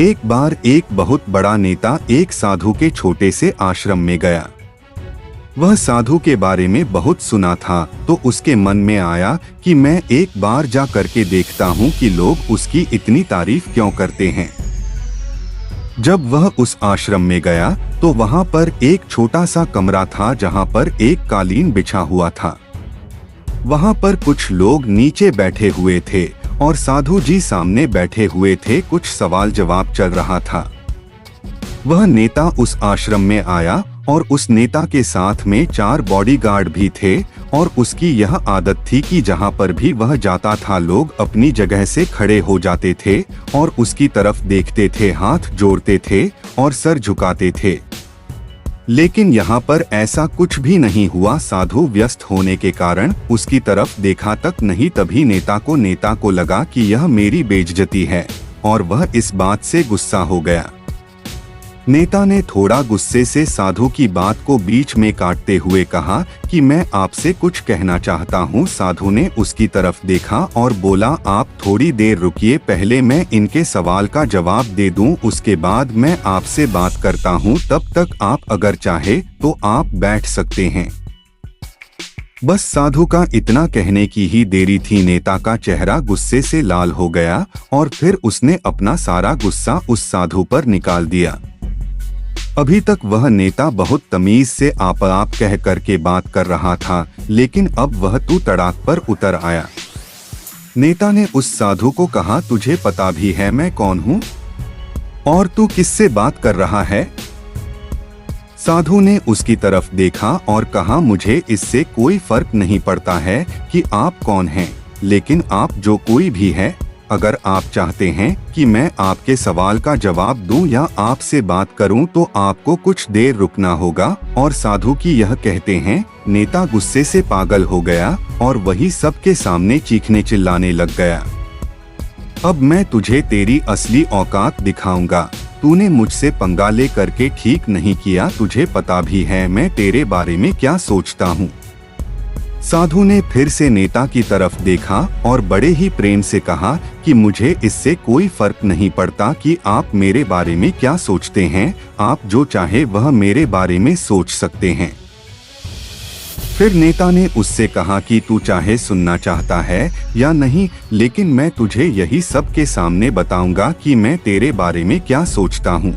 एक बार एक बहुत बड़ा नेता एक साधु के छोटे से आश्रम में गया। वह साधु के बारे में बहुत सुना था, तो उसके मन में आया कि मैं एक बार जा करके देखता हूँ कि लोग उसकी इतनी तारीफ क्यों करते हैं। जब वह उस आश्रम में गया तो वहाँ पर एक छोटा सा कमरा था जहाँ पर एक कालीन बिछा हुआ था। वहाँ पर कुछ लोग नीचे बैठे हुए थे और साधु जी सामने बैठे हुए थे। कुछ सवाल जवाब चल रहा था। वह नेता उस आश्रम में आया और उस नेता के साथ में 4 बॉडीगार्ड भी थे और उसकी यह आदत थी कि जहाँ पर भी वह जाता था लोग अपनी जगह से खड़े हो जाते थे और उसकी तरफ देखते थे, हाथ जोड़ते थे और सर झुकाते थे। लेकिन यहाँ पर ऐसा कुछ भी नहीं हुआ। साधु व्यस्त होने के कारण उसकी तरफ देखा तक नहीं। तभी नेता को लगा कि यह मेरी बेइज्जती है और वह इस बात से गुस्सा हो गया। नेता ने थोड़ा गुस्से से साधु की बात को बीच में काटते हुए कहा कि मैं आपसे कुछ कहना चाहता हूँ। साधु ने उसकी तरफ देखा और बोला, आप थोड़ी देर रुकिए, पहले मैं इनके सवाल का जवाब दे दूं, उसके बाद मैं आपसे बात करता हूँ। तब तक आप अगर चाहे तो आप बैठ सकते हैं। बस साधु का इतना कहने की ही देरी थी। नेता का चेहरा गुस्से से लाल हो गया और फिर उसने अपना सारा गुस्सा उस साधु पर निकाल दिया। अभी तक वह नेता बहुत तमीज से आप कह करके बात कर रहा था, लेकिन अब वह तू तड़ाक पर उतर आया। नेता ने उस साधु को कहा, तुझे पता भी है मैं कौन हूँ और तू किससे बात कर रहा है? साधु ने उसकी तरफ देखा और कहा, मुझे इससे कोई फर्क नहीं पड़ता है कि आप कौन हैं, लेकिन आप जो कोई भी है, अगर आप चाहते हैं कि मैं आपके सवाल का जवाब दूं या आपसे बात करूं तो आपको कुछ देर रुकना होगा। और साधु की यह कहते हैं नेता गुस्से से पागल हो गया और वही सबके सामने चीखने चिल्लाने लग गया। अब मैं तुझे तेरी असली औकात दिखाऊंगा। तूने मुझसे पंगा ले करके ठीक नहीं किया। तुझे पता भी है मैं तेरे बारे में क्या सोचता हूँ। साधु ने फिर से नेता की तरफ देखा और बड़े ही प्रेम से कहा कि मुझे इससे कोई फर्क नहीं पड़ता कि आप मेरे बारे में क्या सोचते हैं। आप जो चाहे वह मेरे बारे में सोच सकते हैं। फिर नेता ने उससे कहा कि तू चाहे सुनना चाहता है या नहीं, लेकिन मैं तुझे यही सबके सामने बताऊंगा कि मैं तेरे बारे में क्या सोचता हूँ।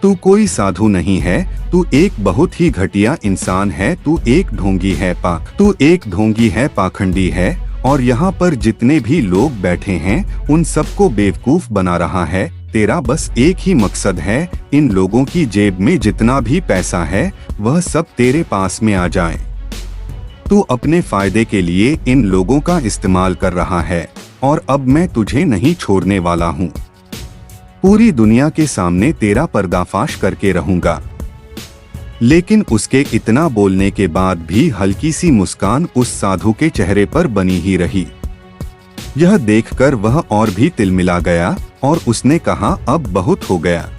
तू कोई साधु नहीं है, तू एक बहुत ही घटिया इंसान है। तू एक ढोंगी है, पाखंडी है और यहाँ पर जितने भी लोग बैठे हैं उन सबको बेवकूफ बना रहा है। तेरा बस एक ही मकसद है, इन लोगों की जेब में जितना भी पैसा है वह सब तेरे पास में आ जाए। तू अपने फायदे के लिए इन लोगों का इस्तेमाल कर रहा है और अब मैं तुझे नहीं छोड़ने वाला हूँ। पूरी दुनिया के सामने तेरा पर्दाफाश करके रहूंगा। लेकिन उसके इतना बोलने के बाद भी हल्की सी मुस्कान उस साधु के चेहरे पर बनी ही रही। यह देखकर वह और भी तिलमिला गया और उसने कहा, अब बहुत हो गया।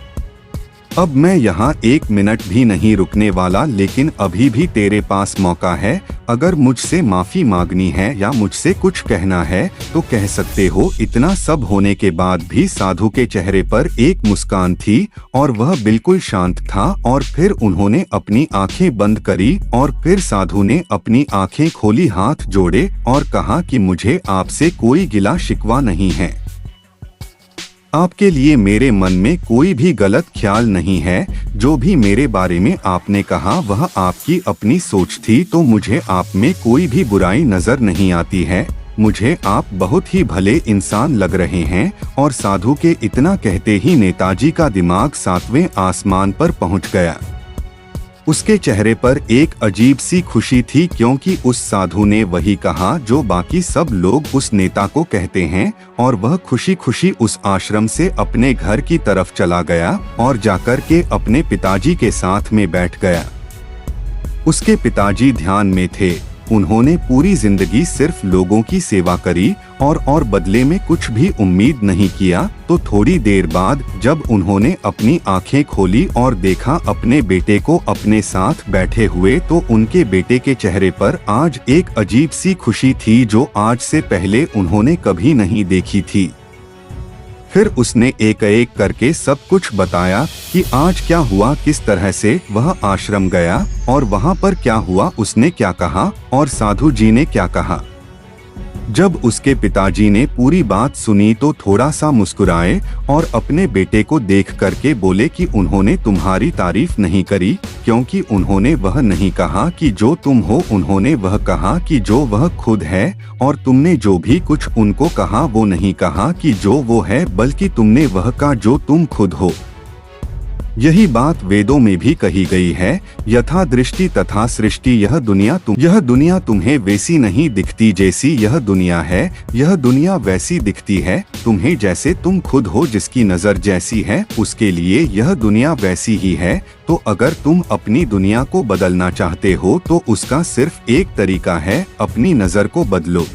अब मैं यहाँ 1 मिनट भी नहीं रुकने वाला, लेकिन अभी भी तेरे पास मौका है। अगर मुझसे माफी मांगनी है या मुझसे कुछ कहना है तो कह सकते हो। इतना सब होने के बाद भी साधु के चेहरे पर एक मुस्कान थी और वह बिल्कुल शांत था। और फिर उन्होंने अपनी आंखें बंद करी और फिर साधु ने अपनी आंखें खोली, हाथ जोड़े और कहा कि मुझे आपसे कोई गिला शिकवा नहीं है। आपके लिए मेरे मन में कोई भी गलत ख्याल नहीं है। जो भी मेरे बारे में आपने कहा वह आपकी अपनी सोच थी, तो मुझे आप में कोई भी बुराई नजर नहीं आती है। मुझे आप बहुत ही भले इंसान लग रहे हैं। और साधु के इतना कहते ही नेताजी का दिमाग 7वें आसमान पर पहुंच गया। उसके चेहरे पर एक अजीब सी खुशी थी, क्योंकि उस साधु ने वही कहा जो बाकी सब लोग उस नेता को कहते हैं। और वह खुशी खुशी उस आश्रम से अपने घर की तरफ चला गया और जाकर के अपने पिताजी के साथ में बैठ गया। उसके पिताजी ध्यान में थे। उन्होंने पूरी जिंदगी सिर्फ लोगों की सेवा करी और बदले में कुछ भी उम्मीद नहीं किया। तो थोड़ी देर बाद जब उन्होंने अपनी आंखें खोली और देखा अपने बेटे को अपने साथ बैठे हुए, तो उनके बेटे के चेहरे पर आज एक अजीब सी खुशी थी जो आज से पहले उन्होंने कभी नहीं देखी थी। फिर उसने एक एक करके सब कुछ बताया कि आज क्या हुआ, किस तरह से वह आश्रम गया और वहाँ पर क्या हुआ, उसने क्या कहा और साधु जी ने क्या कहा। जब उसके पिताजी ने पूरी बात सुनी तो थोड़ा सा मुस्कुराए और अपने बेटे को देख करके बोले कि उन्होंने तुम्हारी तारीफ नहीं करी, क्योंकि उन्होंने वह नहीं कहा कि जो तुम हो, उन्होंने वह कहा कि जो वह खुद है, और तुमने जो भी कुछ उनको कहा वो नहीं कहा कि जो वो है, बल्कि तुमने वह कहा जो तुम खुद हो। यही बात वेदों में भी कही गई है, यथा दृष्टि तथा सृष्टि। यह दुनिया तुम्हें वैसी नहीं दिखती जैसी यह दुनिया है, यह दुनिया वैसी दिखती है तुम्हें जैसे तुम खुद हो। जिसकी नज़र जैसी है उसके लिए यह दुनिया वैसी ही है। तो अगर तुम अपनी दुनिया को बदलना चाहते हो तो उसका सिर्फ एक तरीका है, अपनी नज़र को बदलो।